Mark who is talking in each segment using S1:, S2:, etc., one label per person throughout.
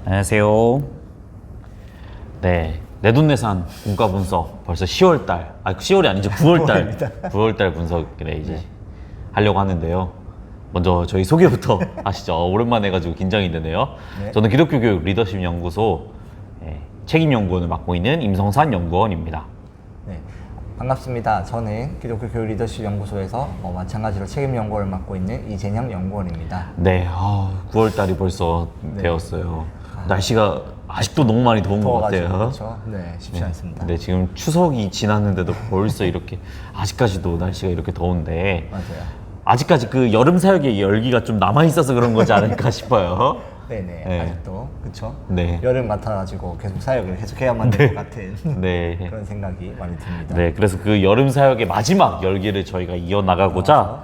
S1: 안녕하세요. 네, 내돈내산 공과 분석 벌써 10월달, 10월이 아니죠, 9월달, 9월달 분석을 이제 하려고 하는데요. 먼저 저희 소개부터 하시죠. 오랜만에 해가지고 긴장이 되네요.
S2: 네.
S1: 저는 기독교 교육 리더십 연구소 책임 연구원을 맡고 있는 임성산 연구원입니다.
S2: 네, 반갑습니다. 저는 기독교 교육 리더십 연구소에서 마찬가지로 책임 연구원을 맡고 있는 이재형 연구원입니다.
S1: 네, 9월달이 벌써 되었어요. 날씨가 아직도 너무 많이 더운 것 같아요.
S2: 그렇죠. 네, 쉽지 않습니다.
S1: 네, 지금 추석이 지났는데도 벌써 이렇게 아직까지도 날씨가 이렇게 더운데
S2: 맞아요.
S1: 아직까지 그 여름 사역의 열기가 좀 남아 있어서 그런 거지 않을까 싶어요.
S2: 네네,
S1: 네.
S2: 아직도 그렇죠.
S1: 네.
S2: 여름 같아가지고 계속 사역을 계속해야만 될 것 같은
S1: 네.
S2: 그런 생각이 많이 듭니다.
S1: 네, 그래서 그 여름 사역의 마지막 열기를 저희가 이어나가고자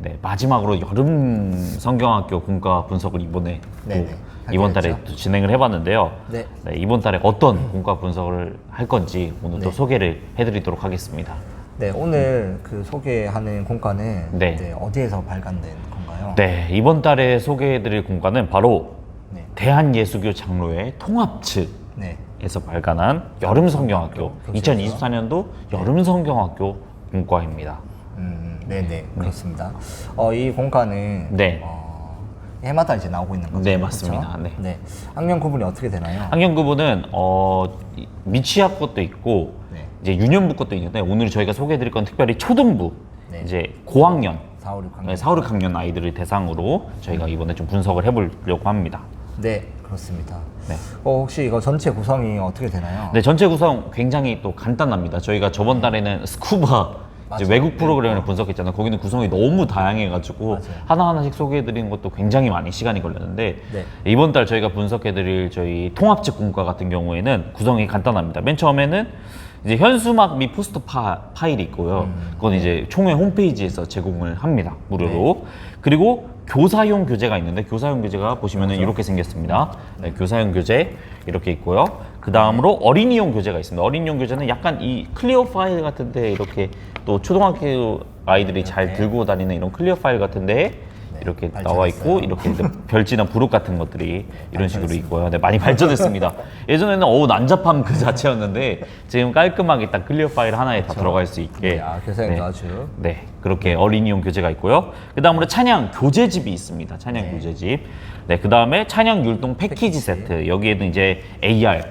S1: 네, 마지막으로 여름 성경학교 공과 분석을 이번에
S2: 네네,
S1: 이번 달에
S2: 하기로 했죠.
S1: 또 진행을 해봤는데요.
S2: 네.
S1: 네, 이번 달에 어떤 공과 분석을 할 건지 오늘 또
S2: 네.
S1: 소개를 해드리도록 하겠습니다.
S2: 네, 오늘 그 소개하는 공과는
S1: 네.
S2: 이제 어디에서 발간된 건가요?
S1: 네, 이번 달에 소개해드릴 공과는 바로
S2: 네.
S1: 대한예수교 장로회 통합 측에서
S2: 네.
S1: 발간한 여름 성경학교
S2: 교실에서.
S1: 2024년도 여름 성경학교 공과입니다.
S2: 네네, 그렇습니다. 이 공과는
S1: 네.
S2: 해마다 이제 나오고 있는 거죠.
S1: 네, 맞습니다.
S2: 그렇죠?
S1: 네.
S2: 네. 학년 구분이 어떻게 되나요?
S1: 학년 구분은 미취학 것도 있고
S2: 네.
S1: 이제 유년부 것도 있는데 오늘 저희가 소개해드릴 건 특별히 초등부
S2: 네.
S1: 이제 고학년
S2: 4, 5, 6학년.
S1: 네, 4, 5, 6학년 아이들을 대상으로 저희가 이번에 좀 분석을 해보려고 합니다.
S2: 네, 그렇습니다.
S1: 네.
S2: 혹시 이거 전체 구성이 어떻게 되나요?
S1: 네, 전체 구성 굉장히 또 간단합니다. 저희가 저번 달에는 스쿠바 이제
S2: 맞아요.
S1: 외국 프로그램을 분석했잖아요. 거기는 구성이 너무 다양해가지고
S2: 맞아요.
S1: 하나하나씩 소개해드리는 것도 굉장히 많이 시간이 걸렸는데
S2: 네.
S1: 이번 달 저희가 분석해드릴 저희 통합측 공과 같은 경우에는 구성이 간단합니다. 맨 처음에는 이제 현수막 및 포스터 파일이 있고요. 그건 이제 총회 홈페이지에서 제공을 합니다. 무료로. 그리고 교사용 교재가 있는데 교사용 교재가 보시면은 이렇게 생겼습니다. 네, 교사용 교재 이렇게 있고요. 그 다음으로 어린이용 교재가 있습니다. 어린이용 교재는 약간 이 클리어 파일 같은데 이렇게 또 초등학교 아이들이 잘 들고 다니는 이런 클리어 파일 같은데 이렇게 나와 있고 이렇게 별지나 부록 같은 것들이 이런 식으로 있고요. 네, 많이 발전했습니다. 예전에는 난잡함 그 자체였는데 지금 깔끔하게 딱 클리어 파일 하나에 다 들어갈 수 있게
S2: 네, 교사용도 아주.
S1: 네, 그렇게 어린이용 교재가 있고요. 그 다음으로 찬양 교재집이 있습니다. 찬양 교재집. 네, 그 다음에 찬양 율동 패키지 세트. 여기에는 이제 AR,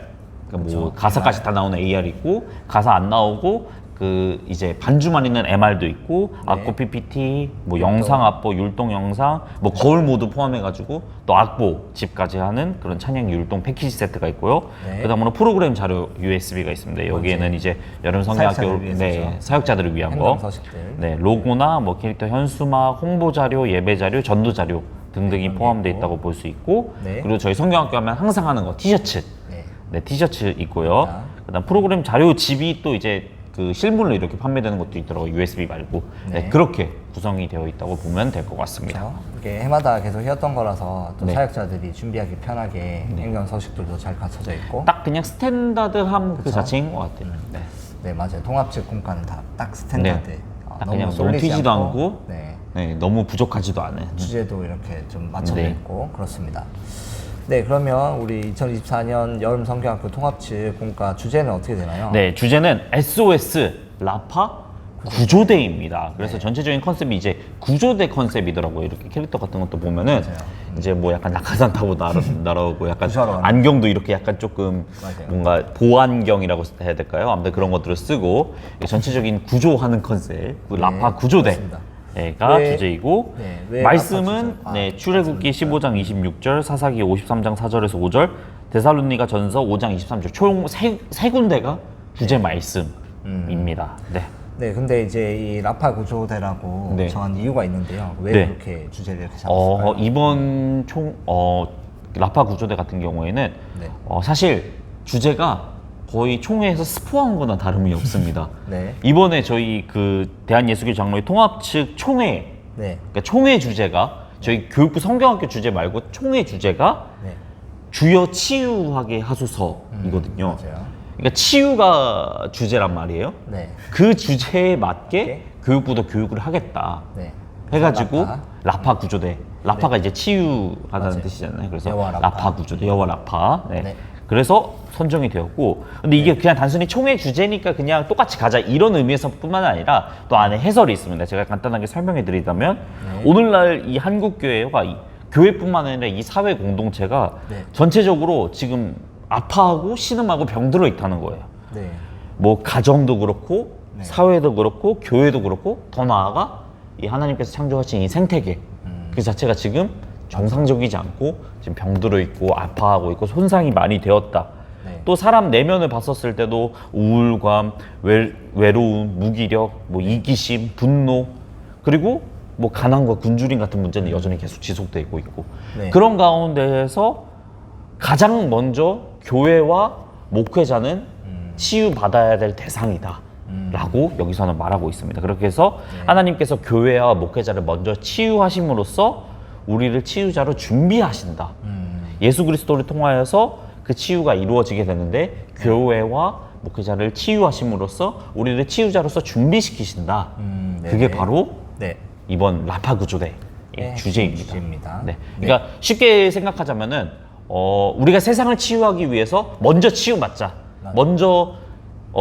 S1: 그러니까 뭐 가사까지 다 나오는 AR 있고 가사 안 나오고 그 이제 반주만 있는 MR도 있고 악보 PPT, 뭐 영상 악보, 율동 영상, 뭐 거울 모드 포함해가지고 또 악보 집까지 하는 그런 찬양 율동 패키지 세트가 있고요.
S2: 네.
S1: 그다음으로 프로그램 자료 USB가 있습니다. 여기에는 이제 여름 성경학교
S2: 사역자들을 위해서죠.
S1: 사역자들을 위한 거,
S2: 행동서식들.
S1: 네, 로고나 뭐 캐릭터 현수막, 홍보 자료, 예배 자료, 전도 자료 등등이 포함되어 있다고 볼 수 있고,
S2: 네.
S1: 그리고 저희 성경학교 하면 항상 하는 거 티셔츠,
S2: 네.
S1: 네, 티셔츠 있고요. 그다음 프로그램 자료 집이 또 이제 그 실물로 이렇게 판매되는 것도 있더라고요. USB 말고. 네,
S2: 네.
S1: 그렇게 구성이 되어 있다고 보면 될 것 같습니다.
S2: 그렇죠? 이게 해마다 계속 해왔던 거라서 또
S1: 네.
S2: 사역자들이 준비하기 편하게 행정 서식들도 잘 갖춰져 있고.
S1: 딱 그냥 스탠다드함 그
S2: 그쵸?
S1: 자체인 것 같아요. 네.
S2: 네, 맞아요. 통합측 공과는 다 딱 스탠다드.
S1: 네. 딱 그냥 너무
S2: 쏠리지
S1: 튀지도 않고,
S2: 네.
S1: 네, 너무 부족하지도 않은.
S2: 주제도 이렇게 좀 맞춰져
S1: 네.
S2: 있고 그렇습니다. 네, 그러면 우리 2024년 여름 성경학교 통합측 공과 주제는 어떻게 되나요?
S1: 네, 주제는 SOS 라파 구조대입니다. 그래서 전체적인 컨셉이 이제 구조대 컨셉이더라고요. 이렇게 캐릭터 같은 것도 보면은 이제 뭐 약간 낙하산 타고 날아오고 약간
S2: 구조하러 가는
S1: 안경도 이렇게 약간 조금
S2: 맞아요.
S1: 뭔가 보안경이라고 해야 될까요? 아무튼 그런 것들을 쓰고 전체적인 구조하는 컨셉, 그 라파
S2: 그렇습니다.
S1: 구조대가
S2: 왜-
S1: 주제이고
S2: 네, 왜
S1: 말씀은
S2: 라파
S1: 네, 출애굽기 15장 26절, 사사기 53장 4절에서 5절, 데살로니가 전서 5장 23절 총 세 군데가 주제 말씀입니다. 네.
S2: 네, 근데 이제 이 라파 구조대라고
S1: 네.
S2: 정한 이유가 있는데요. 왜
S1: 네.
S2: 그렇게 주제를 이렇게 잡았을까요?
S1: 이번 라파 구조대 같은 경우에는
S2: 네.
S1: 사실 주제가 거의 총회에서 스포한 거나 다름이 없습니다.
S2: 네.
S1: 이번에 저희 그 대한예수교 장로회 통합 측 총회,
S2: 네.
S1: 그러니까 총회 주제가 저희 교육부 성경학교 주제 말고 총회 주제가
S2: 네.
S1: 주여 치유하게 하소서이거든요.
S2: 맞아요.
S1: 그러니까 치유가 주제란 말이에요.
S2: 네.
S1: 그 주제에 맞게
S2: 오케이.
S1: 교육부도 교육을 하겠다.
S2: 네.
S1: 해가지고
S2: 라파.
S1: 라파 구조대. 라파가
S2: 네.
S1: 이제 치유하다는
S2: 맞아요.
S1: 뜻이잖아요. 그래서
S2: 여와 라파.
S1: 라파 구조대, 여와 라파. 네.
S2: 네.
S1: 그래서 선정이 되었고, 근데 이게 그냥 단순히 총회 주제니까 그냥 똑같이 가자 이런 의미에서뿐만 아니라 또 안에 해설이 있습니다. 제가 간단하게 설명해 드리자면 오늘날 이 한국 교회가 교회뿐만 아니라 이 사회 공동체가
S2: 네.
S1: 전체적으로 지금 아파하고 신음하고 병들어 있다는 거예요.
S2: 네.
S1: 뭐 가정도 그렇고
S2: 네.
S1: 사회도 그렇고 교회도 그렇고 더 나아가 이 하나님께서 창조하신 이 생태계 그 자체가 지금 정상적이지 않고 지금 병들어 있고 아파하고 있고 손상이 많이 되었다.
S2: 네.
S1: 또 사람 내면을 봤었을 때도 우울감, 외로움, 무기력, 뭐 이기심, 분노 그리고 뭐 가난과 굶주림 같은 문제는 여전히 계속 지속되고 있고
S2: 네.
S1: 그런 가운데에서 가장 먼저 교회와 목회자는 치유받아야 될 대상이다 라고 여기서는 말하고 있습니다. 그렇게 해서 하나님께서 교회와 목회자를 먼저 치유하심으로써 우리를 치유자로 준비하신다. 예수 그리스도를 통하여서 그 치유가 이루어지게 되는데 교회와 목회자를 치유하심으로써 우리를 치유자로서 준비시키신다.
S2: 네.
S1: 그게 바로
S2: 네.
S1: 이번 라파 구조대의
S2: 네,
S1: 주제입니다.
S2: 주제입니다.
S1: 네. 그러니까 쉽게 생각하자면은 우리가 세상을 치유하기 위해서 먼저 치유받자. 먼저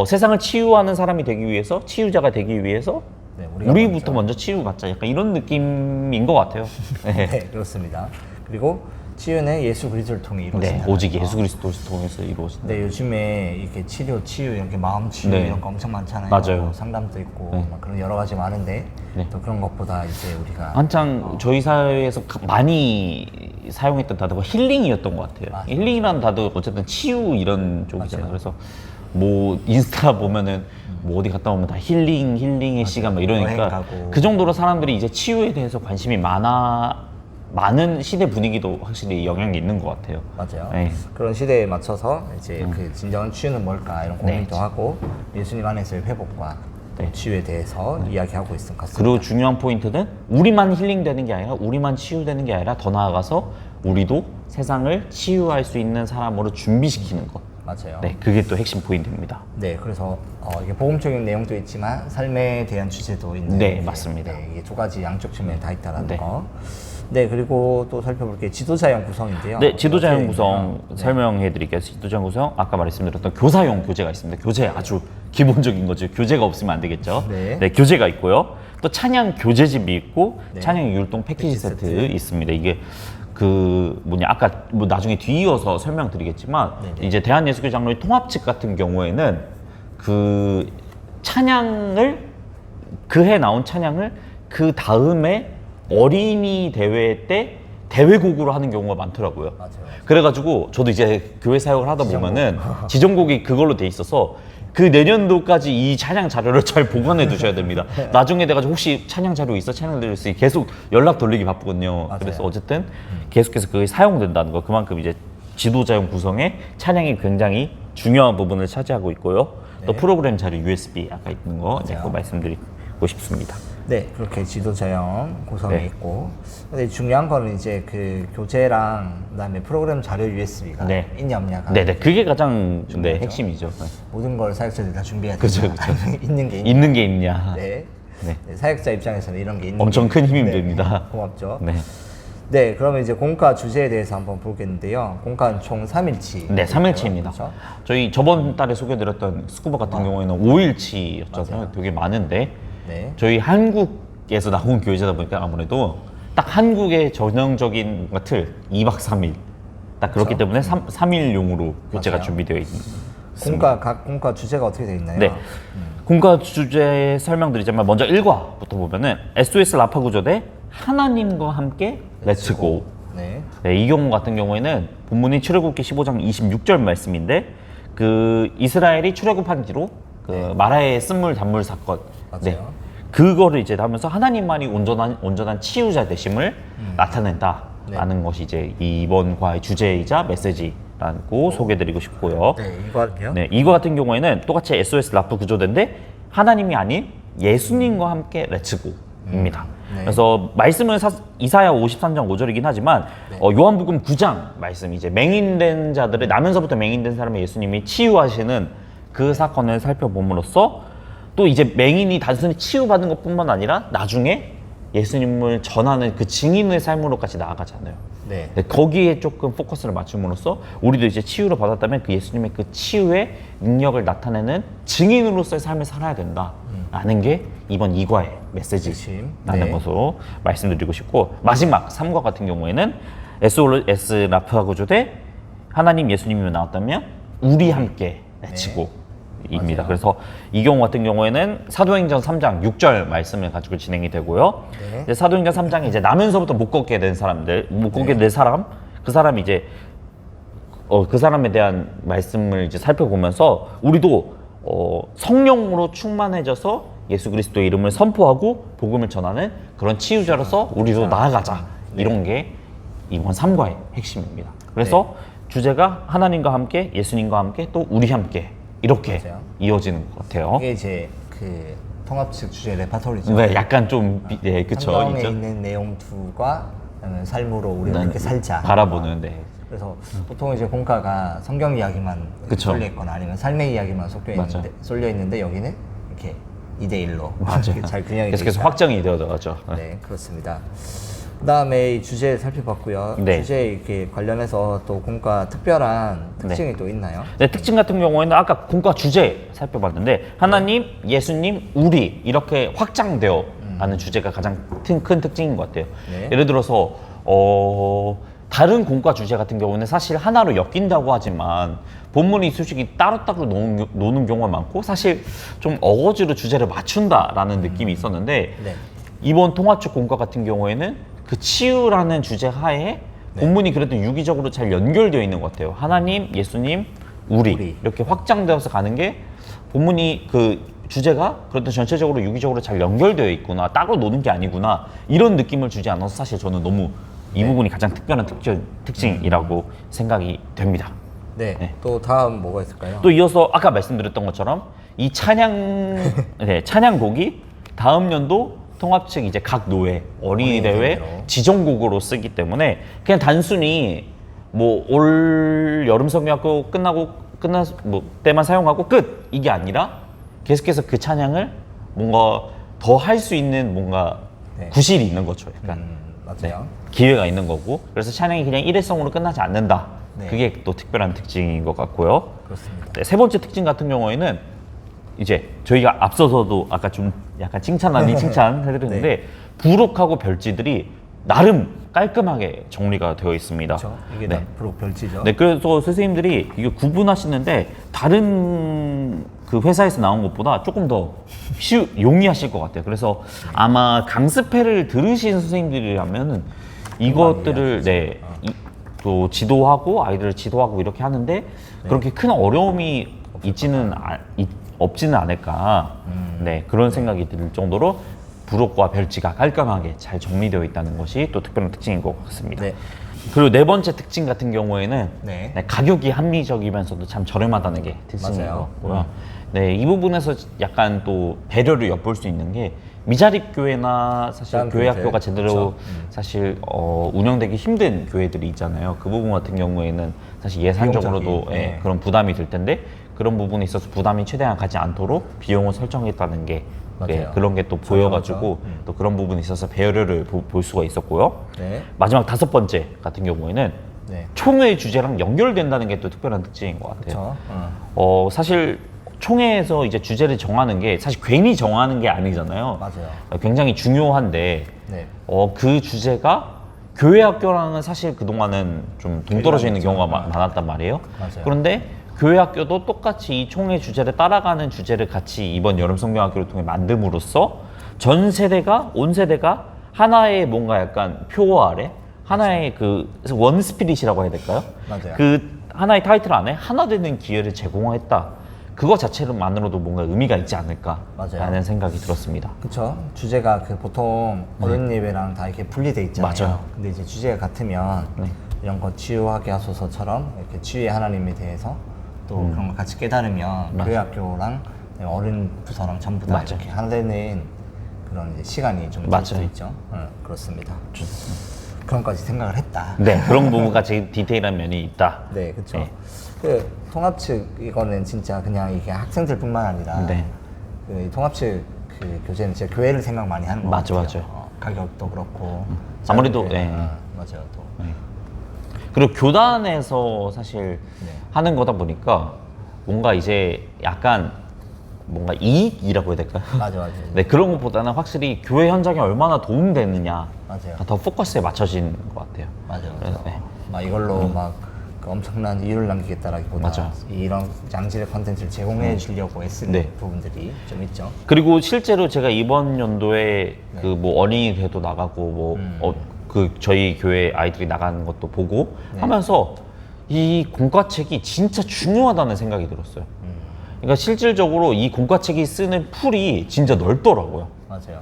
S1: 세상을 치유하는 사람이 되기 위해서 치유자가 되기 위해서
S2: 네, 우리가
S1: 우리부터 먼저 치유받자. 약간 이런 느낌인 것 같아요. 네.
S2: 네, 그렇습니다. 그리고 치유는 예수 그리스도를 통해
S1: 네,
S2: 이루어진다.
S1: 오직 예수 그리스도를 통해서 이루어진다.
S2: 네, 요즘에 이렇게 치유, 이렇게 마음 치유
S1: 네.
S2: 이런 거 엄청 많잖아요.
S1: 맞아요.
S2: 상담도 있고
S1: 네.
S2: 막 그런 여러 가지 많은데
S1: 네.
S2: 또 그런 것보다 이제 우리가
S1: 한창 저희 사회에서 많이 사용했던 단어가 힐링이었던 것 같아요.
S2: 맞아요.
S1: 힐링이라는 단어 어쨌든 치유 이런 쪽이잖아요.
S2: 맞아요.
S1: 그래서 뭐 인스타 보면은 뭐 어디 갔다 오면 다 힐링의 시간 막
S2: 여행
S1: 이러니까
S2: 가고.
S1: 그 정도로 사람들이 이제 치유에 대해서 관심이 많은 시대 분위기도 확실히 영향이 있는 것 같아요.
S2: 맞아요.
S1: 네.
S2: 그런 시대에 맞춰서 이제 그 진정한 치유는 뭘까 이런 고민도
S1: 네.
S2: 하고 예수님 안에서의 회복과 또
S1: 네.
S2: 치유에 대해서 이야기하고 있는 것 같습니다.
S1: 그리고 중요한 포인트는 우리만 힐링되는 게 아니라 우리만 치유되는 게 아니라 더 나아가서 우리도 세상을 치유할 수 있는 사람으로 준비시키는 것.
S2: 맞아요.
S1: 네, 그게 또 핵심 포인트입니다.
S2: 네, 그래서 이게 복음적인 내용도 있지만 삶에 대한 주제도 있는.
S1: 네, 맞습니다.
S2: 네, 이게 두 가지 양쪽 측면이 다 있다라는
S1: 네.
S2: 거. 네, 그리고 또 살펴볼 게 지도자형 구성인데요.
S1: 네, 지도자형
S2: 어떻게
S1: 구성
S2: 있나요?
S1: 설명해 드릴게요. 지도자형 구성 아까 말씀드렸던 교사용 교재가 있습니다. 교재 아주 기본적인 거죠. 교재가 없으면 안 되겠죠.
S2: 네.
S1: 교재가 있고요. 또 찬양 교재집이 있고
S2: 네.
S1: 찬양 율동 패키지
S2: 패키지
S1: 세트
S2: 세트.
S1: 있습니다. 이게 아까 뭐 나중에 뒤이어서 설명드리겠지만
S2: 네네.
S1: 이제 대한예수교 장로회 통합측 같은 경우에는 그 찬양을 그 해 나온 찬양을 그 다음에 어린이 대회 때 대회곡으로 하는 경우가 많더라고요.
S2: 맞아요.
S1: 그래가지고 저도 이제 교회 사역을 하다
S2: 지정곡.
S1: 보면은 지정곡이 그걸로 돼 있어서 그 내년도까지 이 찬양 자료를 잘 보관해 두셔야 됩니다. 나중에 돼가지고 혹시 찬양 자료 있어? 찬양 자료 있어? 계속 연락 돌리기 바쁘거든요.
S2: 맞아요.
S1: 그래서 어쨌든 계속해서 그게 사용된다는 거. 그만큼 이제 지도자용 구성에 찬양이 굉장히 중요한 부분을 차지하고 있고요. 또
S2: 네.
S1: 프로그램 자료 USB 아까 있는 거 이제
S2: 맞아요.
S1: 꼭 말씀드리고 싶습니다.
S2: 네, 그렇게 지도자형 구성이
S1: 네.
S2: 있고. 근데 중요한 거는 이제 그 교재랑 그다음에 프로그램 자료 USB가
S1: 네.
S2: 있냐 없냐가
S1: 네네, 그게 가장
S2: 중요하죠.
S1: 핵심이죠. 네.
S2: 모든 걸 사역자들이 다 준비해야
S1: 그쵸,
S2: 되나 있는 게 있냐.
S1: 있는 게 있냐.
S2: 네.
S1: 네.
S2: 네, 사역자 입장에서는 이런 게 있는
S1: 엄청
S2: 게
S1: 큰 힘이
S2: 네,
S1: 됩니다.
S2: 고맙죠.
S1: 네.
S2: 네, 그러면 이제 공과 주제에 대해서 한번 보겠는데요. 공과는 총 3일치.
S1: 네, 3일치입니다.
S2: 그렇죠?
S1: 저희 저번 달에 소개드렸던 스쿠버 같은 경우에는 5일치였잖아요.
S2: 맞아요.
S1: 되게 많은데
S2: 네.
S1: 저희 한국에서 나온 교회자다 보니까 아무래도 딱 한국의 전형적인 뭔가 틀 2박 3일 딱 그렇기
S2: 그렇죠.
S1: 때문에 3일용으로 교재가
S2: 맞아요.
S1: 준비되어 있습니다.
S2: 각 공과 주제가 어떻게 되어 있나요?
S1: 네. 공과 주제 설명드리자면 먼저 1과부터 보면은 SOS 라파 구조대 하나님과 함께 렛츠고.
S2: 네.
S1: 네, 이 경우 같은 경우에는 본문이 출애굽기 15장 26절 말씀인데 그 이스라엘이 출애굽한 뒤로 그 마라의 쓴물 단물 사건.
S2: 맞아요.
S1: 그거를 이제 하면서 하나님만이 온전한 치유자 되심을 나타낸다라는 것이 이제 이번 과의 주제이자 메시지라고 소개드리고 싶고요.
S2: 네, 이거는요?
S1: 네, 이거 같은 경우에는 똑같이 SOS 라프 구조대인데 하나님이 아닌 예수님과 함께 렛츠고입니다.
S2: 네.
S1: 그래서 말씀은 이사야 53장 5절이긴 하지만
S2: 네.
S1: 요한복음 9장 말씀 이제 맹인된 자들을 나면서부터 맹인된 사람의 예수님이 치유하시는 그 사건을 살펴봄으로써 또 이제 맹인이 단순히 치유받는 것뿐만 아니라 나중에 예수님을 전하는 그 증인의 삶으로까지 나아가잖아요.
S2: 네.
S1: 네, 거기에 조금 포커스를 맞춤으로써 우리도 이제 치유를 받았다면 그 예수님의 그 치유의 능력을 나타내는 증인으로서의 삶을 살아야 된다라는 게 이번 이과의 메시지라는
S2: 네.
S1: 것으로 말씀드리고 싶고, 마지막 3과 같은 경우에는 S 라프하고 조대 하나님 예수님이 나왔다면 우리 함께 외치고 입니다.
S2: 맞아요.
S1: 그래서 이 경우 같은 경우에는 사도행전 3장 6절 말씀을 가지고 진행이 되고요.
S2: 네.
S1: 이제 사도행전 3장에 이제 나면서부터 못 걷게 된 사람들, 못 걷게 된 사람, 그 사람이 이제 그 사람에 대한 말씀을 이제 살펴보면서 우리도 성령으로 충만해져서 예수 그리스도의 이름을 선포하고 복음을 전하는 그런 치유자로서 우리도 나아가자. 이런 게 이번 3과의 핵심입니다. 그래서 주제가 하나님과 함께, 예수님과 함께, 또 우리 함께 이렇게
S2: 맞아요.
S1: 이어지는 것 같아요.
S2: 이게 이제 그 통합 측 주제 레파토리죠.
S1: 네, 약간 좀 그쵸.
S2: 성경에
S1: 있죠?
S2: 있는 내용 둘과 그다음에 삶으로 우리가 이렇게 살자.
S1: 바라보는. 네.
S2: 그래서 보통 이제 공과가 성경 이야기만
S1: 그쵸.
S2: 쏠려 있거나 아니면 삶의 이야기만 쏠려 있는데 여기는 이렇게 2대1로
S1: 맞아요.
S2: 잘 균형이
S1: 계속해서
S2: 돼
S1: 확정이 되어가죠.
S2: 있다. 네, 그렇습니다. 그다음에 이 주제 살펴봤고요.
S1: 네.
S2: 주제 이렇게 관련해서 또 공과 특별한 특징이 또 있나요?
S1: 네, 특징 같은 경우에는 아까 공과 주제 살펴봤는데 하나님, 예수님, 우리 이렇게 확장되어 가는 주제가 가장 큰 특징인 것 같아요.
S2: 네.
S1: 예를 들어서 다른 공과 주제 같은 경우는 사실 하나로 엮인다고 하지만 본문이 솔직히 따로따로 노는 경우가 많고 사실 좀 어거지로 주제를 맞춘다라는 느낌이 있었는데
S2: 네.
S1: 이번 통합적 공과 같은 경우에는 그 치유라는 주제 하에 본문이 그래도 유기적으로 잘 연결되어 있는 것 같아요. 하나님, 예수님, 우리 이렇게 확장되어서 가는 게 본문이 그 주제가 그래도 전체적으로 유기적으로 잘 연결되어 있구나, 따로 노는 게 아니구나 이런 느낌을 주지 않아서 사실 저는 너무 이 부분이 가장 특별한 특징이라고 생각이 됩니다.
S2: 네.
S1: 네.
S2: 또 다음 뭐가 있을까요?
S1: 또 이어서 아까 말씀드렸던 것처럼 이 찬양곡이 다음 연도 통합 측 이제 각 노회 어린이 대회 지정곡으로 쓰기 때문에 그냥 단순히 뭐 올 여름 성경학교 끝나서 뭐 때만 사용하고 끝 이게 아니라 계속해서 그 찬양을 뭔가 더 할 수 있는 뭔가 구실이 있는 거죠. 약간
S2: 맞아요.
S1: 기회가 있는 거고 그래서 찬양이 그냥 일회성으로 끝나지 않는다.
S2: 네.
S1: 그게 또 특별한 특징인 것 같고요.
S2: 그렇습니다.
S1: 네, 세 번째 특징 같은 경우에는 이제 저희가 앞서서도 아까 좀 약간 칭찬 아닌 칭찬 해드렸는데 부록하고 별지들이 나름 깔끔하게 정리가 되어 있습니다.
S2: 그렇죠. 이게
S1: 네.
S2: 다 부록 별지죠.
S1: 네, 그래서 선생님들이 이게 구분하시는데 다른 그 회사에서 나온 것보다 조금 더 용이하실 것 같아요. 그래서 아마 강습회를 들으신 선생님들이라면 이것들을 또 지도하고 아이들을 지도하고 이렇게 하는데 그렇게 큰 어려움이 없지는 않을까. 네, 그런 생각이 들 정도로 부록과 별지가 깔끔하게 잘 정리되어 있다는 것이 또 특별한 특징인 것 같습니다.
S2: 네.
S1: 그리고 네 번째 특징 같은 경우에는
S2: 네.
S1: 가격이 합리적이면서도 참 저렴하다는 게 특징인 것
S2: 맞아요.
S1: 같고요. 네, 이 부분에서 약간 또 배려를 엿볼 수 있는 게 미자립 교회나 사실 교회 학교가 제대로 사실 운영되기 힘든 교회들이 있잖아요. 그 부분 같은 경우에는 사실 예산적으로도
S2: 비용적인,
S1: 그런 부담이 들 텐데 그런 부분에 있어서 부담이 최대한 가지 않도록 비용을 설정했다는 게 그런 게 또 보여가지고 또 그런 부분에 있어서 배려를 볼 수가 있었고요.
S2: 네.
S1: 마지막 다섯 번째 같은 경우에는
S2: 네.
S1: 총회 주제랑 연결된다는 게 또 특별한 특징인 것 같아요.
S2: 그렇죠.
S1: 사실 총회에서 이제 주제를 정하는 게 사실 괜히 정하는 게 아니잖아요.
S2: 맞아요.
S1: 굉장히 중요한데
S2: 네.
S1: 그 주제가 교회 학교랑은 사실 그동안은 좀 동떨어져 있는 경우가 많았단 말이에요.
S2: 맞아요.
S1: 그런데 교회 학교도 똑같이 이 총회 주제를 따라가는 주제를 같이 이번 여름 성경학교를 통해 만듦으로써 온 세대가 하나의 뭔가 약간 표어 아래 하나의 그 원 스피릿이라고 해야 될까요?
S2: 맞아요.
S1: 그 하나의 타이틀 안에 하나 되는 기회를 제공했다. 그거 자체만으로도 뭔가 의미가 있지 않을까라는
S2: 맞아요.
S1: 생각이 들었습니다.
S2: 그렇죠. 주제가 그 보통 어른 예배랑 다 이렇게 분리돼 있잖아요.
S1: 맞아요.
S2: 근데 이제 주제가 같으면 이런 거 치유하게 하소서처럼 이렇게 치유의 하나님에 대해서 또 그런 걸 같이 깨달으면 교회 학교랑 어른 부서랑 전부 다 이렇게 하나 되는 그런 이제 시간이 좀 될 수도 있죠. 그렇습니다. 그런까지 생각을 했다.
S1: 네, 그런 부분까지 디테일한 면이 있다.
S2: 네, 그렇죠.
S1: 네.
S2: 그 통합 측 이거는 진짜 그냥 이게 학생들뿐만 아니라
S1: 네.
S2: 그 통합 측 그 교재는 진짜 교회를 생각 많이 하는 것
S1: 맞아,
S2: 같아요.
S1: 맞아요.
S2: 가격도 그렇고
S1: 아무래도,
S2: 자료교회,
S1: 네.
S2: 맞아요. 또
S1: 네. 그리고 교단에서 사실
S2: 네.
S1: 하는 거다 보니까 뭔가 이제 약간 뭔가 이익이라고 해야 될까요?
S2: 맞아.
S1: 네, 그런 것보다는 확실히 교회 현장에 얼마나 도움되느냐가
S2: 맞아요.
S1: 더 포커스에 맞춰진 것 같아요.
S2: 맞아요.
S1: 그래서, 네.
S2: 막 이걸로 막 그 엄청난 이유를 남기겠다라기보다
S1: 맞아.
S2: 이런 양질의 컨텐츠를 제공해 주려고 애쓰는
S1: 네.
S2: 부분들이 좀 있죠.
S1: 그리고 실제로 제가 이번 연도에 그 뭐 어린이 대회도 나가고 뭐 그 저희 교회 아이들이 나가는 것도 보고
S2: 네.
S1: 하면서 이 공과책이 진짜 중요하다는 생각이 들었어요. 그러니까 실질적으로 이 공과책이 쓰는 풀이 진짜 넓더라고요.
S2: 맞아요.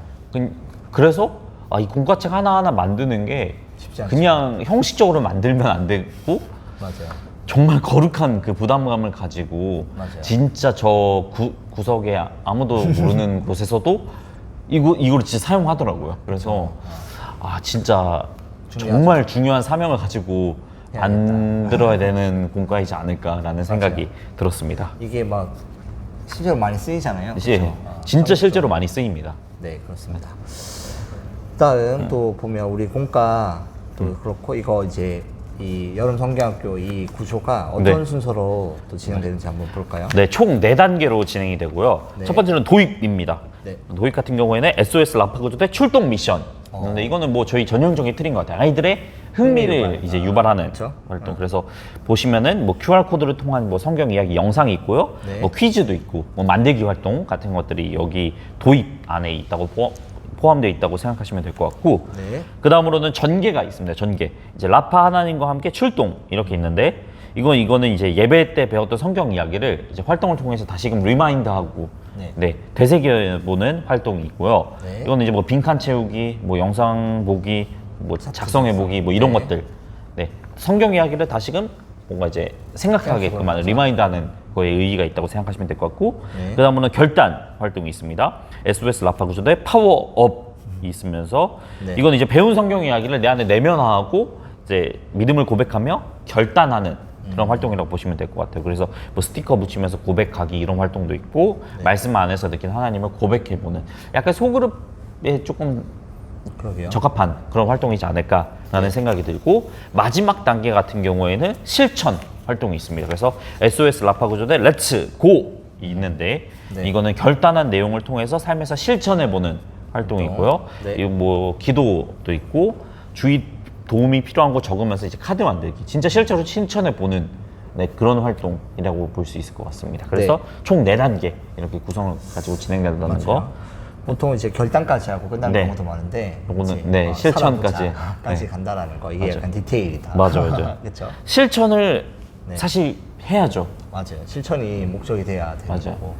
S1: 그래서 이 공과책 하나하나 만드는 게
S2: 쉽지 않죠.
S1: 그냥 형식적으로 만들면 안 되고
S2: 맞아요.
S1: 정말 거룩한 그 부담감을 가지고
S2: 맞아요.
S1: 진짜 저 구석에 아무도 모르는 곳에서도 이거를 진짜 사용하더라고요. 그래서 진짜
S2: 중요하죠.
S1: 정말 중요한 사명을 가지고
S2: 해야겠다.
S1: 만들어야 되는 공과이지 않을까라는 생각이 들었습니다.
S2: 이게 막 실제로 많이 쓰이잖아요.
S1: 이제
S2: 그렇죠?
S1: 진짜 실제로 많이 쓰입니다.
S2: 네, 그렇습니다. 다음 또 보면 우리 공과 또 그렇고 이거 이제 이 여름 성경학교 이 구조가 어떤
S1: 네.
S2: 순서로 또 진행되는지 한번 볼까요?
S1: 네, 총 4단계로 진행이 되고요.
S2: 네.
S1: 첫 번째는 도입입니다.
S2: 네.
S1: 도입 같은 경우에는 SOS 라파구조대 출동 미션. 근데 이거는 뭐 저희 전형적인 틀인 것 같아요. 아이들의 흥미를 이제 유발하는
S2: 그렇죠.
S1: 활동. 그래서 보시면은 뭐 QR 코드를 통한 뭐 성경 이야기 영상이 있고요.
S2: 네.
S1: 뭐 퀴즈도 있고, 뭐 만들기 활동 같은 것들이 여기 도입 안에 있다고 포함되어 있다고 생각하시면 될 것 같고,
S2: 네.
S1: 그 다음으로는 전개가 있습니다. 전개. 이제 라파 하나님과 함께 출동 이렇게 있는데, 이거는 이제 예배 때 배웠던 성경 이야기를 이제 활동을 통해서 다시금 리마인드하고
S2: 네.
S1: 되새겨보는 활동이 있고요.
S2: 네.
S1: 이거는 이제 뭐 빈칸 채우기, 뭐 영상 보기, 뭐 작성해 보기, 뭐 이런
S2: 네.
S1: 것들. 네. 성경 이야기를 다시금 뭔가 이제 생각하게끔 하는 리마인드하는 거에 의의가 있다고 생각하시면 될 것 같고,
S2: 네.
S1: 그 다음으로는 결단 활동이 있습니다. SOS 라파 구조대 파워업이 있으면서
S2: 네.
S1: 이건 이제 배운 성경 이야기를 내 안에 내면화하고 이제 믿음을 고백하며 결단하는 그런 활동이라고 보시면 될 것 같아요. 그래서 뭐 스티커 붙이면서 고백하기 이런 활동도 있고, 말씀 안에서 느낀 하나님을 고백해보는 약간 소그룹에 조금
S2: 그러게요.
S1: 적합한 그런 활동이지 않을까라는 생각이 들고, 마지막 단계 같은 경우에는 실천 활동이 있습니다. 그래서 SOS 라파 구조대 렛츠 고 있는데,
S2: 네.
S1: 이거는 결단한 내용을 통해서 삶에서 실천해보는 활동이고요.
S2: 네.
S1: 이거 뭐 기도도 있고, 주위 도움이 필요한 거 적으면서 이제 카드 만들기, 진짜 실제로 실천해보는 그런 활동이라고 볼 수 있을 것 같습니다. 그래서
S2: 네.
S1: 총 4단계 이렇게 구성을 가지고 진행된다는 거.
S2: 보통 이제 결단까지 하고 끝나는
S1: 네.
S2: 경우도 많은데
S1: 요거는,
S2: 이제
S1: 네, 실천까지.
S2: 살아보자까지
S1: 네.
S2: 간다라는 거 이게
S1: 맞아요.
S2: 약간 디테일이다.
S1: 맞아요.
S2: 그렇죠.
S1: 실천을
S2: 네.
S1: 사실 해야죠.
S2: 맞아요. 실천이 목적이 돼야 되는
S1: 맞아요.
S2: 거고.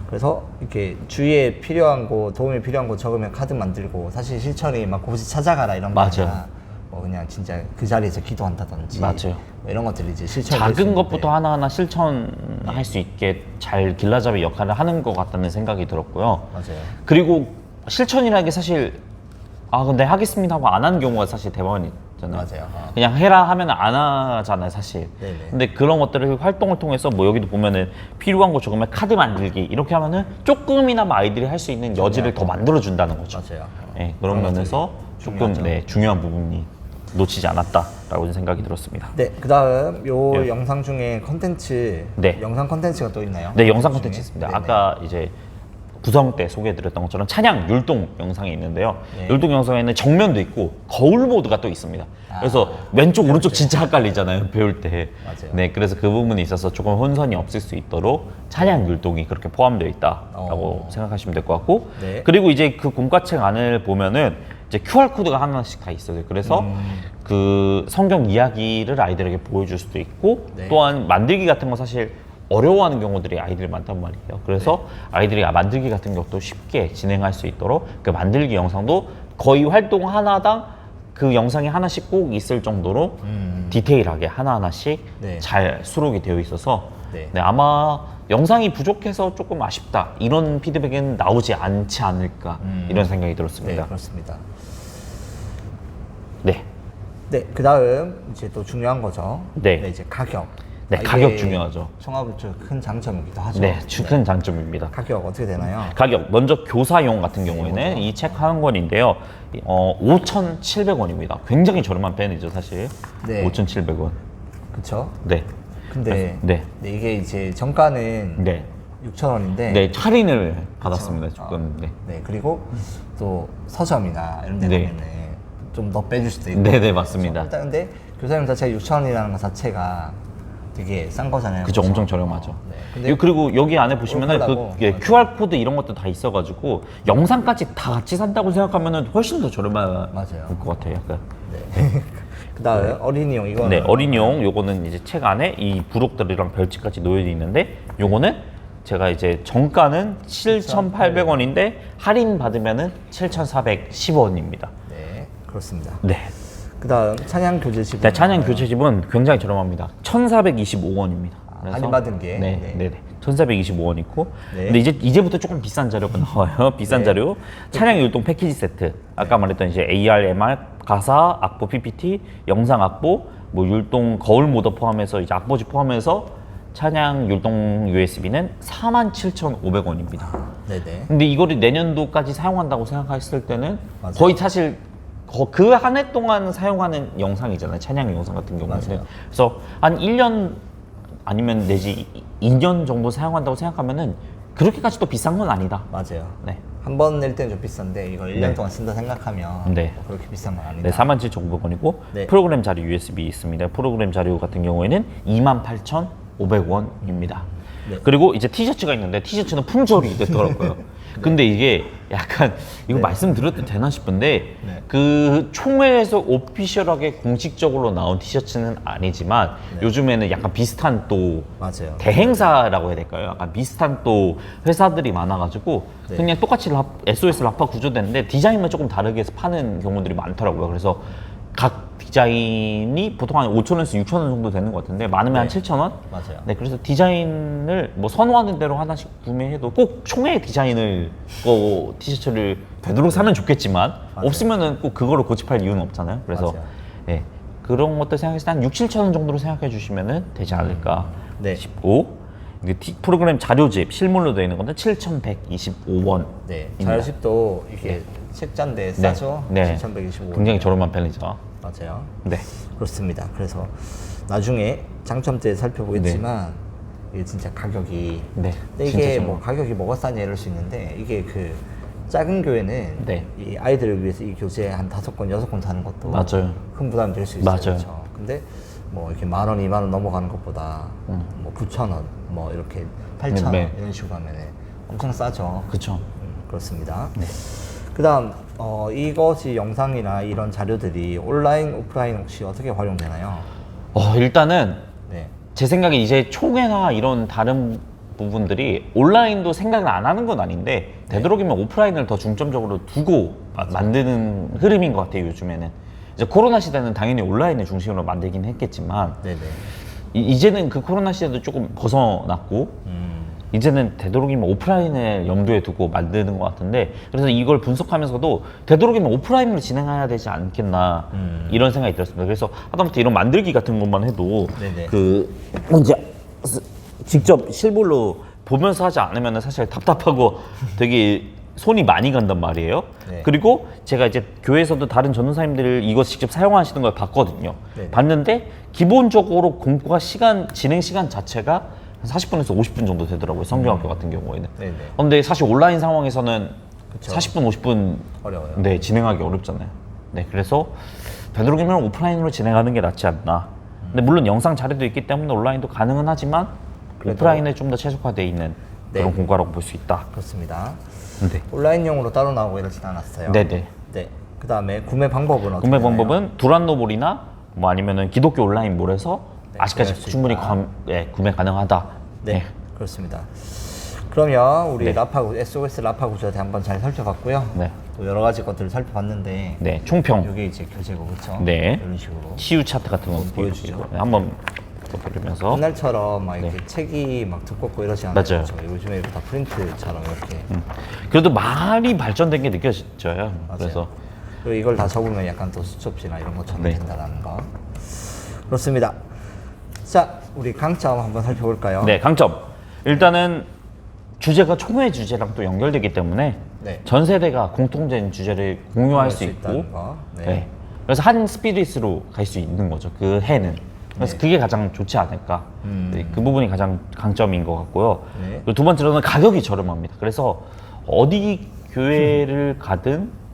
S2: 그래서 이렇게 주위에 필요한 거, 도움이 필요한 거 적으면 카드 만들고, 사실 실천이 막 굳이 찾아가라 이런 거
S1: 맞아요.
S2: 아니라 뭐 그냥 진짜 그 자리에서 기도한다든지
S1: 맞아요.
S2: 뭐 이런 것들이 이제 실천.
S1: 작은 것부터 하나하나 실천할 수 있게 잘 길라잡이 역할을 하는 것 같다는 생각이 들었고요.
S2: 맞아요.
S1: 그리고 실천이라는 게 사실 근데 하겠습니다 하고 안 하는 경우가 사실 대부분이잖아요.
S2: 맞아요.
S1: 그냥 해라 하면 안 하잖아요, 사실.
S2: 네네.
S1: 근데 그런 것들을 활동을 통해서 뭐 여기도 보면은 필요한 거 적으면 카드 만들기 이렇게 하면은 조금이나마 아이들이 할 수 있는 여지를 더 만들어 준다는 거죠.
S2: 맞아요.
S1: 네, 그런 면에서 조금
S2: 중요하죠.
S1: 중요한 부분이 놓치지 않았다라고 생각이 들었습니다.
S2: 네, 그다음 요
S1: 예.
S2: 영상 중에 컨텐츠,
S1: 네.
S2: 영상 컨텐츠가 또 있나요?
S1: 네, 영상
S2: 중에?
S1: 콘텐츠 있습니다.
S2: 네네.
S1: 아까 이제 구성 때 소개해드렸던 것처럼 찬양 율동 영상이 있는데요.
S2: 네.
S1: 율동 영상에는 정면도 있고 거울 모드가 또 있습니다. 그래서 왼쪽 오른쪽 진짜 헷갈리잖아요, 배울 때.
S2: 맞아요.
S1: 네, 그래서 그 부분이 있어서 조금 혼선이 없을 수 있도록 찬양 율동이 그렇게 포함되어 있다라고 생각하시면 될 것 같고,
S2: 네.
S1: 그리고 이제 그 공과책 안을 보면은 이제 QR 코드가 하나씩 다 있어요. 그래서 그 성경 이야기를 아이들에게 보여줄 수도 있고,
S2: 네.
S1: 또한 만들기 같은 거 사실 어려워하는 경우들이 아이들이 많단 말이에요. 그래서 아이들이 만들기 같은 것도 쉽게 진행할 수 있도록 그 만들기 영상도 거의 활동 하나당 그 영상이 하나씩 꼭 있을 정도로 디테일하게 하나하나씩
S2: 네.
S1: 잘 수록이 되어 있어서
S2: 네.
S1: 네, 아마 영상이 부족해서 조금 아쉽다 이런 피드백은 나오지 않지 않을까 이런 생각이
S2: 네,
S1: 들었습니다.
S2: 그렇습니다.
S1: 네.
S2: 네, 그 다음 이제 또 중요한 거죠.
S1: 네.
S2: 이제 가격.
S1: 네,
S2: 이게
S1: 가격 중요하죠.
S2: 총합우측 큰 장점이기도 하죠.
S1: 네, 큰 장점입니다.
S2: 가격 어떻게 되나요?
S1: 가격 먼저 교사용 같은 경우에는 이 책 한 권인데요. 5,700원입니다. 굉장히 저렴한 펜이죠, 사실.
S2: 네.
S1: 5,700원.
S2: 그쵸?
S1: 네.
S2: 근데
S1: 네.
S2: 네, 이게 이제 정가는
S1: 네.
S2: 6,000원인데
S1: 네, 할인을 받았습니다, 조금. 네.
S2: 네, 그리고 또 서점이나 이런 데
S1: 네.
S2: 가면은 좀 더 빼줄 수도 있고.
S1: 네, 네, 맞습니다.
S2: 일단 근데 교사용 자체가 6,000원이라는 것 자체가 되게 싼 거잖아요.
S1: 그죠,
S2: 그래서.
S1: 엄청 저렴하죠.
S2: 네. 근데
S1: 그리고 여기 안에 보시면은
S2: 올팔라고.
S1: 그 QR 코드 이런 것도 다 있어가지고 영상까지 다 같이 산다고 생각하면은 훨씬 더 저렴할
S2: 맞아요.
S1: 것 같아요, 약간.
S2: 네. 그다음 어린이용 이거는
S1: 네, 어린이용 요거는 이제 책 안에 이 부록들이랑 별책까지 놓여 있는데 요거는 제가 이제 정가는 7,800원인데 할인 받으면은 7,410원입니다.
S2: 네, 그렇습니다.
S1: 네.
S2: 그다음 찬양 교재집.
S1: 네, 찬양 교체집은 굉장히 저렴합니다. 1,425원입니다.
S2: 할인받은 게.
S1: 네,
S2: 네.
S1: 네, 네. 1,425원 있고.
S2: 네.
S1: 근데 이제부터 조금 비싼 자료가 나와요. 비싼
S2: 네.
S1: 자료. 찬양 율동 패키지 세트. 아까 말했던 이제 AR, MR, 가사, 악보, PPT, 영상 악보, 뭐 율동 거울 모더 포함해서 이제 악보지 포함해서 찬양 율동 USB는 47,500원입니다.
S2: 네네.
S1: 근데 이거를 내년도까지 사용한다고 생각했을 때는
S2: 맞아요.
S1: 거의 사실 그 한 해 동안 사용하는 영상이잖아요. 찬양 영상 같은 경우는.
S2: 맞아요.
S1: 그래서 한 1년 아니면 내지 2년 정도 사용한다고 생각하면은 그렇게까지 또 비싼 건 아니다.
S2: 맞아요.
S1: 네.
S2: 한 번 낼 때는 좀 비싼데 이걸 1년
S1: 네.
S2: 동안 쓴다 생각하면
S1: 네.
S2: 뭐 그렇게 비싼 건 아니다.
S1: 네, 47,500원이고
S2: 네.
S1: 프로그램 자료 USB 있습니다. 프로그램 자료 같은 경우에는 28,500원입니다.
S2: 네.
S1: 그리고 이제 티셔츠가 있는데 티셔츠는 품절이 됐더라고요. 근데 이게 약간 이거
S2: 네.
S1: 말씀드려도 되나 싶은데
S2: 네.
S1: 그 총회에서 오피셜하게 공식적으로 나온 티셔츠는 아니지만
S2: 네.
S1: 요즘에는 약간 비슷한 또
S2: 맞아요.
S1: 대행사라고 해야 될까요? 약간 비슷한 또 회사들이 많아가지고
S2: 네.
S1: 그냥 똑같이 SOS 라파 구조되는데 디자인만 조금 다르게 해서 파는 경우들이 많더라고요. 그래서 각 디자인이 보통 한 5,000원에서 6,000원 정도 되는 것 같은데 많으면 한
S2: 네.
S1: 7,000원?
S2: 맞아요.
S1: 네, 그래서 디자인을 뭐 선호하는 대로 하나씩 구매해도 꼭 총회 디자인을 티셔츠를 되도록 사면 좋겠지만
S2: 맞아요.
S1: 없으면은 꼭 그거를 고집할 이유는 없잖아요. 그래서
S2: 맞아요.
S1: 네, 그런 것들 생각했을 때 한 6, 7,000원 정도로 생각해 주시면 되지 않을까
S2: 네.
S1: 싶고 이게 프로그램 자료집 실물로 되어 있는 건데 7,125원.
S2: 네. 자료집도 이게 책자인데 싸죠?
S1: 네.
S2: 7,125원.
S1: 굉장히 저렴한 편이죠.
S2: 맞아요.
S1: 네.
S2: 그렇습니다. 그래서 나중에 장점대 살펴보겠지만 이게 진짜 가격이
S1: 네.
S2: 근데
S1: 진짜
S2: 이게
S1: 저렴.
S2: 뭐 가격이 뭐가 싸냐 이럴 수 있는데 이게 그 작은 교회는
S1: 네.
S2: 이 아이들을 위해서 이 교재 한 5권, 6권 사는 것도
S1: 맞아요.
S2: 큰 부담이 될 수 있어요.
S1: 맞아요.
S2: 그렇죠? 근데 뭐 이렇게 10,000원, 20,000원 넘어가는 것보다 뭐 9,000원, 뭐 이렇게 8,000원
S1: 네.
S2: 이런 식으로 하면은 엄청 싸죠.
S1: 그렇죠.
S2: 그렇습니다.
S1: 네.
S2: 그다음 이것이 영상이나 이런 자료들이 온라인, 오프라인 혹시 어떻게 활용되나요?
S1: 일단은
S2: 네.
S1: 제 생각에 이제 총회나 이런 다른 부분들이 온라인도 생각을 안 하는 건 아닌데 되도록이면 오프라인을 더 중점적으로 두고 만드는 흐름인 것 같아요. 요즘에는 이제 코로나 시대는 당연히 온라인을 중심으로 만들긴 했겠지만
S2: 네네.
S1: 이제는 그 코로나 시대도 조금 벗어났고 이제는 되도록이면 오프라인을 염두에 두고 만드는 것 같은데 그래서 이걸 분석하면서도 되도록이면 오프라인으로 진행해야 되지 않겠나 이런 생각이 들었습니다. 그래서 하다못해 이런 만들기 같은 것만 해도
S2: 네네.
S1: 그 이제 직접 실물로 보면서 하지 않으면 사실 답답하고 되게 손이 많이 간단 말이에요.
S2: 네.
S1: 그리고 제가 이제 교회에서도 다른 전도사님들 이거 직접 사용하시는 걸 봤거든요.
S2: 네네.
S1: 봤는데 기본적으로 공부가 진행 시간 자체가 한 40분에서 50분 정도 되더라고요. 성경학교 같은 경우에는.
S2: 네네.
S1: 근데 사실 온라인 상황에서는
S2: 그쵸.
S1: 40분, 50분
S2: 어려워요.
S1: 네, 진행하기 어렵잖아요. 네, 그래서 되도록이면 오프라인으로 진행하는 게 낫지 않나. 근데 물론 영상 자료도 있기 때문에 온라인도 가능은 하지만
S2: 그래도-
S1: 오프라인에 좀 더 최적화되어 있는
S2: 네.
S1: 그런 공과라고 볼 수 있다.
S2: 그렇습니다.
S1: 네.
S2: 온라인용으로 따로 나오고 이러진 않았어요.
S1: 네네.
S2: 네. 그 다음에 구매 방법은 어떻게
S1: 구매
S2: 되나요?
S1: 방법은 두란노몰이나 뭐 아니면은 기독교 온라인몰에서
S2: 네,
S1: 아직까지
S2: 구매할 수
S1: 충분히
S2: 있다.
S1: 구매 가능하다.
S2: 네, 그렇습니다. 그러면 우리
S1: 네.
S2: SOS 라파 구조에 한번 잘 살펴봤고요.
S1: 네.
S2: 또 여러 가지 것들을 살펴봤는데
S1: 네, 총평.
S2: 이게 이제 교재고 그렇죠?
S1: 네.
S2: 이런 식으로
S1: 치유 차트 같은 거
S2: 보여주죠.
S1: 보여주죠. 한번 보면서
S2: 옛날처럼 막 이렇게 책이 막 두껍고 이러지 않아요.
S1: 맞아요.
S2: 그렇죠? 요즘에 다 프린트처럼 이렇게
S1: 그래도 많이 발전된 게 느껴져요. 그래서
S2: 그리고 이걸 다 적으면 약간 또 수첩지나 이런 것처럼
S1: 네.
S2: 된다는 거. 그렇습니다. 자, 우리 강점 한번 살펴볼까요?
S1: 네, 강점. 일단은 주제가 총회 주제랑 또 연결되기 때문에
S2: 네.
S1: 전 세대가 공통된 주제를 공유할 수 있고,
S2: 있다는 거. 네.
S1: 네. 그래서 한 스피릿으로 갈 수 있는 거죠. 그 해는. 그래서
S2: 네.
S1: 그게 가장 좋지 않을까. 네, 그 부분이 가장 강점인 것 같고요.
S2: 네.
S1: 그리고 두 번째로는 가격이 저렴합니다. 그래서 어디 교회를 가든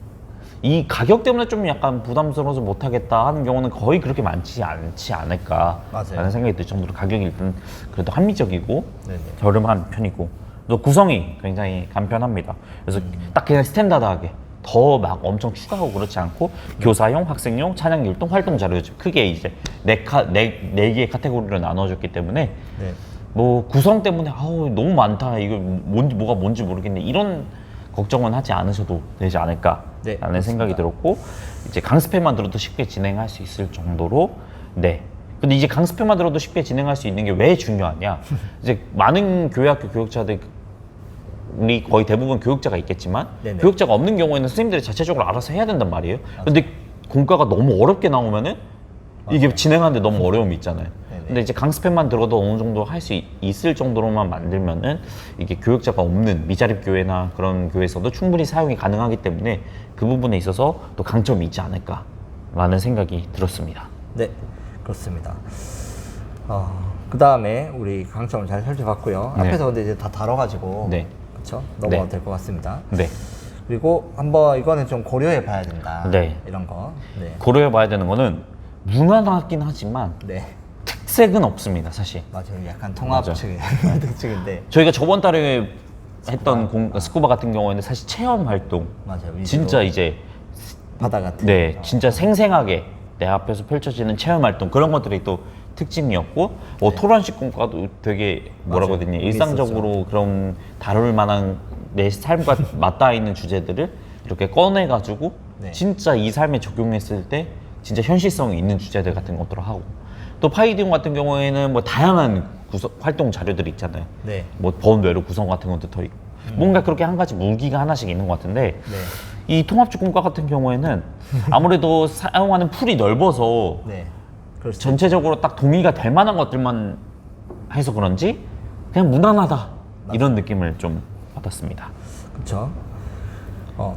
S1: 이 가격 때문에 좀 약간 부담스러워서 못하겠다 하는 경우는 거의 그렇게 많지 않지 않을까
S2: 맞아요.
S1: 라는 생각이 들 정도로 가격이 일단 그래도 합리적이고
S2: 네네.
S1: 저렴한 편이고 또 구성이 굉장히 간편합니다. 그래서 딱 그냥 스탠다드하게 더 막 엄청 추가하고 그렇지 않고 교사용, 학생용, 찬양율동, 활동 자료 크게 이제 네 개의 카테고리로 나눠줬기 때문에
S2: 네.
S1: 뭐 구성 때문에 아우 너무 많다 이거 뭐가 뭔지 모르겠네 이런 걱정은 하지 않으셔도 되지 않을까라는
S2: 네,
S1: 생각이 들었고 이제 강습회만 들어도 쉽게 진행할 수 있을 정도로 네. 근데 이제 강습회만 들어도 쉽게 진행할 수 있는 게 왜 중요하냐? 이제 많은 교회학교 교육자들이 거의 대부분 교육자가 있겠지만
S2: 네네.
S1: 교육자가 없는 경우에는 선생님들이 자체적으로 알아서 해야 된단 말이에요. 근데 공과가 너무 어렵게 나오면은 이게 진행하는데 너무 어려움이 있잖아요.
S2: 네네.
S1: 근데 이제 강습회만 들어도 어느 정도 할 수 있을 정도로만 만들면은 이게 교육자가 없는 미자립 교회나 그런 교회에서도 충분히 사용이 가능하기 때문에 그 부분에 있어서 또 강점이 있지 않을까라는 생각이 들었습니다.
S2: 네, 그렇습니다. 그 다음에 우리 강점을 잘 살펴봤고요.
S1: 네.
S2: 앞에서 근데 이제 다 다뤄가지고
S1: 네.
S2: 그렇죠? 넘어가도
S1: 네.
S2: 될 것 같습니다.
S1: 네.
S2: 그리고 한번 이거는 좀 고려해 봐야 된다.
S1: 네.
S2: 이런 거. 네.
S1: 고려해봐야 되는 거는 무난하긴 하지만
S2: 네.
S1: 특색은 없습니다, 사실.
S2: 맞아요. 약간 통합
S1: 맞아.
S2: 측의 특징인데.
S1: 저희가 저번 달에 했던 스쿠바 같은 경우에는 사실 체험 활동
S2: 맞아요. 위주로
S1: 진짜 이제
S2: 바다 같은.
S1: 네 진짜 생생하게 내 앞에서 펼쳐지는 체험 활동 그런 것들이 또 특징이었고 뭐 토론식 공과도 되게 뭐라고 해야 되냐 일상적으로 그런 다룰 만한 내 삶과 맞닿아 있는 주제들을 이렇게 꺼내 가지고
S2: 네.
S1: 진짜 이 삶에 적용했을 때 진짜 현실성이 있는 주제들 같은 것들을 하고 또 파이디움 같은 경우에는 뭐 다양한 활동 자료들이 있잖아요.
S2: 네.
S1: 뭐 번외로 구성 같은 것도 더 있고 뭔가 그렇게 한 가지 무기가 하나씩 있는 것 같은데
S2: 네.
S1: 이 통합주공과 같은 경우에는 아무래도 사용하는 풀이 넓어서
S2: 네. 그렇죠.
S1: 전체적으로 딱 동의가 될 만한 것들만 해서 그런지 그냥 무난하다 이런 느낌을 좀 받았습니다.
S2: 그렇죠.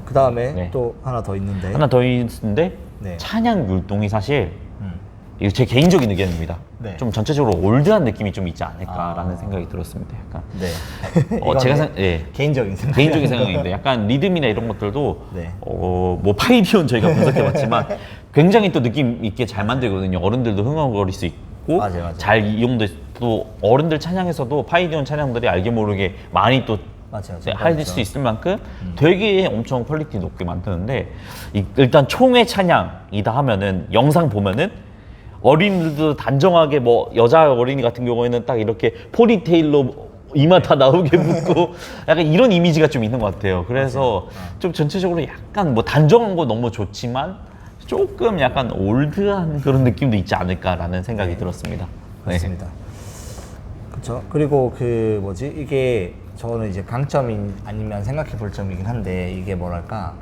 S2: 그 다음에
S1: 네.
S2: 또 하나 더 있는데.
S1: 하나 더 있는데
S2: 네.
S1: 찬양 율동이 사실
S2: 음.
S1: 이거 제 개인적인 의견입니다.
S2: 네.
S1: 좀 전체적으로 올드한 느낌이 좀 있지 않을까라는
S2: 아.
S1: 생각이 들었습니다. 약간
S2: 네.
S1: 제가
S2: 이거는
S1: 예.
S2: 개인적인 생각.
S1: 개인적인 생각인데 약간 리듬이나 이런 것들도
S2: 네.
S1: 뭐 파이디온 저희가 분석해봤지만 굉장히 또 느낌 있게 잘 만들거든요. 어른들도 흥얼거릴 수 있고
S2: 맞아요.
S1: 잘 이용돼 또 어른들 찬양에서도 파이디온 찬양들이 알게 모르게 많이 또
S2: 맞아요.
S1: 할 수 있을 만큼 되게 엄청 퀄리티 높게 만드는데 일단 총회 찬양이다 하면은 영상 보면은 어린이들도 단정하게 뭐 여자 어린이 같은 경우에는 딱 이렇게 포니테일로 이마 다 나오게 묶고 약간 이런 이미지가 좀 있는 것 같아요. 그래서 좀 전체적으로 약간 뭐 단정한 거 너무 좋지만 조금 약간 올드한 그런 느낌도 있지 않을까라는 생각이 들었습니다. 네.
S2: 그렇습니다. 그렇죠. 그리고 그 뭐지 이게 저는 이제 강점인 아니면 생각해 볼 점이긴 한데 이게 뭐랄까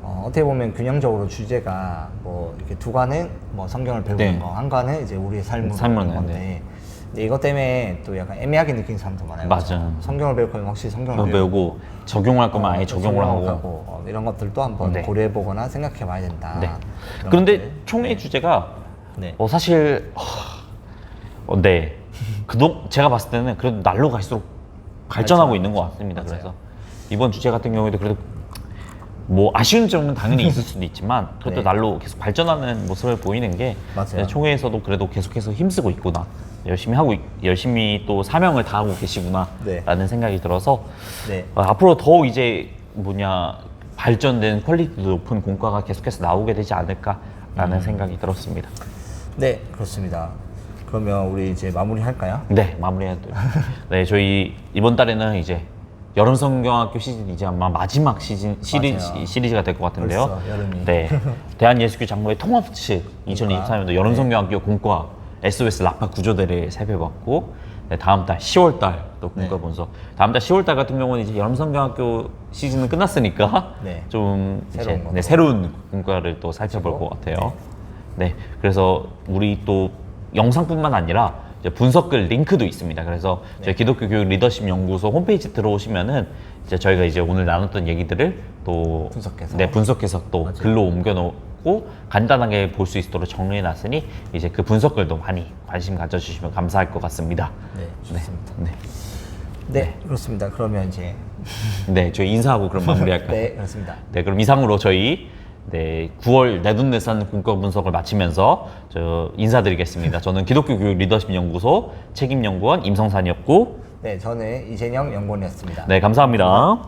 S2: 어떻게 보면 균형적으로 주제가 뭐 이렇게 두 관은 뭐 성경을 배우는
S1: 네.
S2: 거, 한 관은 이제 우리의 삶으로
S1: 삶을
S2: 하는 건데
S1: 네.
S2: 근데 이것 때문에 또 약간 애매하게 느끼는 사람도 많아요.
S1: 맞아.
S2: 그렇죠? 성경을 배울 거면 확실히 성경을
S1: 배우고 적용할 거면 아예 적용을 하고
S2: 이런 것들도 한번
S1: 네.
S2: 고려해 보거나 생각해 봐야 된다.
S1: 네.
S2: 이런
S1: 그런데
S2: 것들.
S1: 총회 주제가
S2: 네.
S1: 사실 네. 제가 봤을 때는 그래도 날로 갈수록 발전하고
S2: 발전하고
S1: 있는 것 같습니다.
S2: 맞아요.
S1: 그래서 이번 주제 같은 경우에도 그래도 뭐 아쉬운 점은 당연히 있을 수도 있지만 그래도
S2: 네.
S1: 날로 계속 발전하는 모습을 보이는 게
S2: 맞아요.
S1: 총회에서도 그래도 계속해서 힘쓰고 있구나. 열심히 또 사명을 다하고 계시구나
S2: 네.
S1: 라는 생각이 들어서
S2: 네.
S1: 앞으로 더 이제 발전된 퀄리티 높은 공과가 계속해서 나오게 되지 않을까라는 생각이 들었습니다.
S2: 네, 그렇습니다. 그러면 우리 이제 마무리 할까요?
S1: 네, 마무리해야 돼요. 네, 저희 이번 달에는 이제 여름 성경학교 시즌 이제 아마 마지막
S2: 맞아요.
S1: 시리즈가 될 것 같은데요.
S2: 벌써 여름이.
S1: 네, 대한예수교 장로회 통합 측 2023년도 여름 성경학교 공과 SOS 라파 구조대를 살펴봤고 네, 다음 달 10월 달 또 분과 분석. 다음 달 10월 달 같은 경우는 이제 여름성경학교 시즌은 끝났으니까
S2: 네.
S1: 좀
S2: 새로운
S1: 이제
S2: 거.
S1: 네, 새로운 분과를 또 살펴볼 것 같아요. 네, 그래서 우리 또 영상뿐만 아니라 이제 분석글 링크도 있습니다. 그래서 저희 기독교 교육 리더십 연구소 홈페이지 들어오시면은 이제 저희가 이제 오늘 나눴던 얘기들을 또
S2: 분석해서.
S1: 네, 분석해서 또
S2: 맞아요.
S1: 글로 옮겨놓고 간단하게 볼 수 있도록 정리해놨으니 이제 그 분석글도 많이 관심 가져주시면 감사할 것 같습니다.
S2: 네, 좋습니다.
S1: 네,
S2: 네, 그렇습니다. 그러면 이제
S1: 네, 저희 인사하고 그럼 마무리할까요?
S2: 네, 그렇습니다.
S1: 네, 그럼 이상으로 저희 9월 내돈내산 분과 분석을 마치면서 저 인사드리겠습니다. 저는 기독교 교육 리더십 연구소 책임연구원 임성산이었고,
S2: 네, 저는 이재영 연구원이었습니다.
S1: 네, 감사합니다.